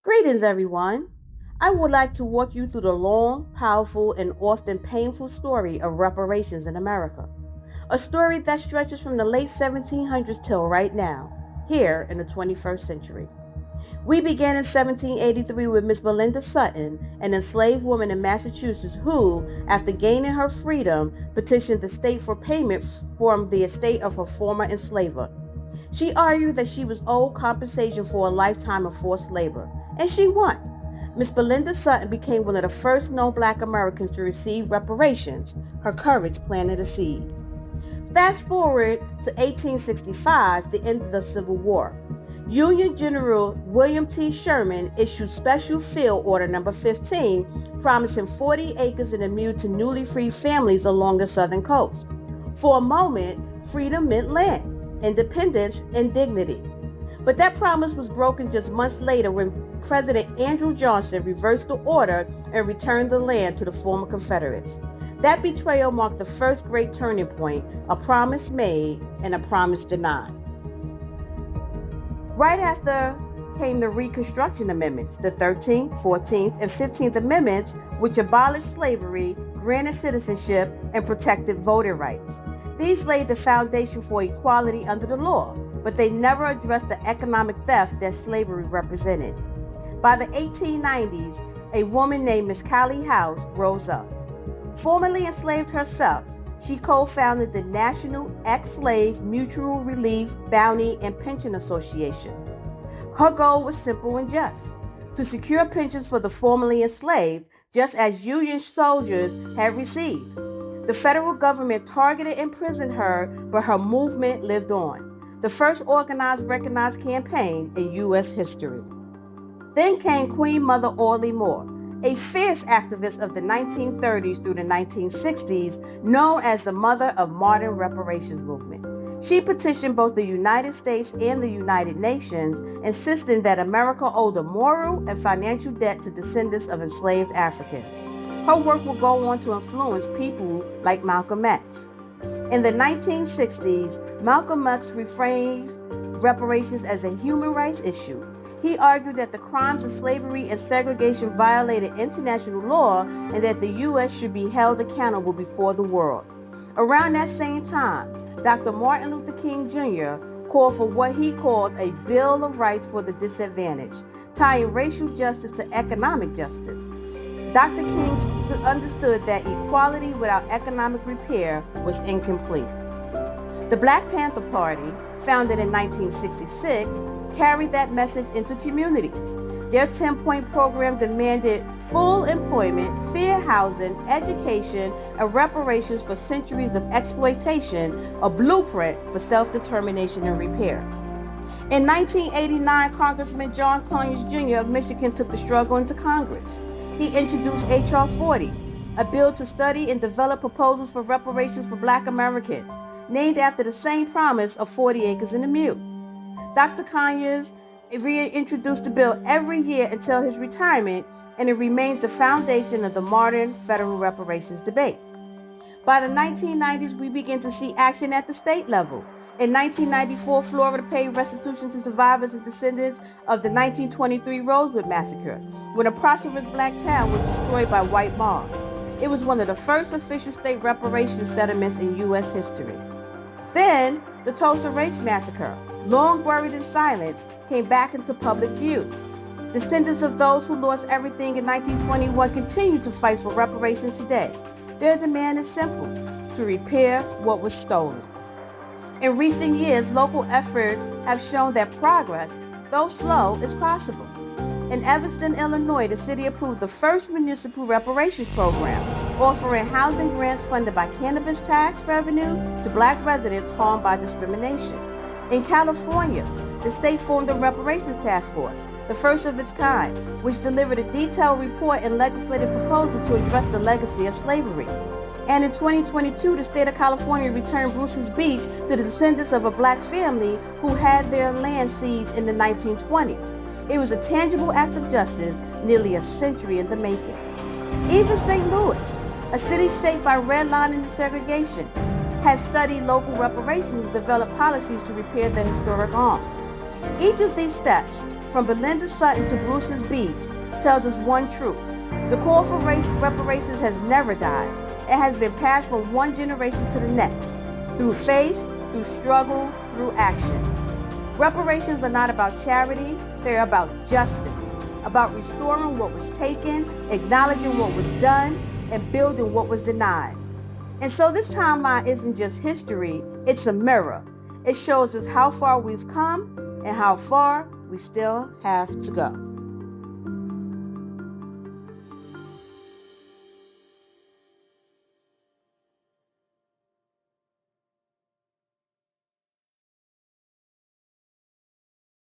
Greetings, everyone. I would like to walk you through the long, powerful, and often painful story of reparations in America. A story that stretches from the late 1700s till right now, here in the 21st century. We began in 1783 with Miss Belinda Sutton, an enslaved woman in Massachusetts who, after gaining her freedom, petitioned the state for payment from the estate of her former enslaver. She argued that she was owed compensation for a lifetime of forced labor, and she won. Miss Belinda Sutton became one of the first known Black Americans to receive reparations. Her courage planted a seed. Fast forward to 1865, the end of the Civil War. Union General William T. Sherman issued Special Field Order Number 15, promising 40 acres and a mule to newly freed families along the southern coast. For a moment, freedom meant land, independence, and dignity. But that promise was broken just months later when President Andrew Johnson reversed the order and returned the land to the former Confederates. That betrayal marked the first great turning point, a promise made and a promise denied. Right after came the Reconstruction Amendments, the 13th, 14th, and 15th Amendments, which abolished slavery, granted citizenship, and protected voting rights. These laid the foundation for equality under the law, but they never addressed the economic theft that slavery represented. By the 1890s, a woman named Miss Callie House rose up. Formerly enslaved herself, she co-founded the National Ex-Slave Mutual Relief, Bounty, and Pension Association. Her goal was simple and just: to secure pensions for the formerly enslaved, just as Union soldiers had received. The federal government targeted and imprisoned her, but her movement lived on. The first organized, recognized campaign in U.S. history. Then came Queen Mother Audley Moore, a fierce activist of the 1930s through the 1960s, known as the mother of modern reparations movement. She petitioned both the United States and the United Nations, insisting that America owed a moral and financial debt to descendants of enslaved Africans. Her work will go on to influence people like Malcolm X. In the 1960s, Malcolm X reframed reparations as a human rights issue. He argued that the crimes of slavery and segregation violated international law and that the U.S. should be held accountable before the world. Around that same time, Dr. Martin Luther King Jr. called for what he called a Bill of Rights for the Disadvantaged, tying racial justice to economic justice. Dr. King understood that equality without economic repair was incomplete. The Black Panther Party, founded in 1966, carried that message into communities. Their 10-point program demanded full employment, fair housing, education, and reparations for centuries of exploitation, a blueprint for self-determination and repair. In 1989, Congressman John Conyers Jr. of Michigan took the struggle into Congress. He introduced H.R. 40, a bill to study and develop proposals for reparations for Black Americans, named after the same promise of 40 acres and a mule. Dr. Conyers reintroduced the bill every year until his retirement, and it remains the foundation of the modern federal reparations debate. By the 1990s, we begin to see action at the state level. In 1994, Florida paid restitution to survivors and descendants of the 1923 Rosewood Massacre, when a prosperous Black town was destroyed by white mobs. It was one of the first official state reparations settlements in U.S. history. Then, the Tulsa Race Massacre, long buried in silence, came back into public view. Descendants of those who lost everything in 1921 continue to fight for reparations today. Their demand is simple: to repair what was stolen. In recent years, local efforts have shown that progress, though slow, is possible. In Evanston, Illinois, the city approved the first municipal reparations program, offering housing grants funded by cannabis tax revenue to Black residents harmed by discrimination. In California, the state formed a reparations task force, the first of its kind, which delivered a detailed report and legislative proposal to address the legacy of slavery. And in 2022, the state of California returned Bruce's Beach to the descendants of a Black family who had their land seized in the 1920s. It was a tangible act of justice nearly a century in the making. Even St. Louis, a city shaped by redlining and segregation, has studied local reparations and developed policies to repair the historic harm. Each of these steps, from Belinda Sutton to Bruce's Beach, tells us one truth. The call for reparations has never died. It has been passed from one generation to the next, through faith, through struggle, through action. Reparations are not about charity, they're about justice, about restoring what was taken, acknowledging what was done, and building what was denied. And so this timeline isn't just history, it's a mirror. It shows us how far we've come and how far we still have to go.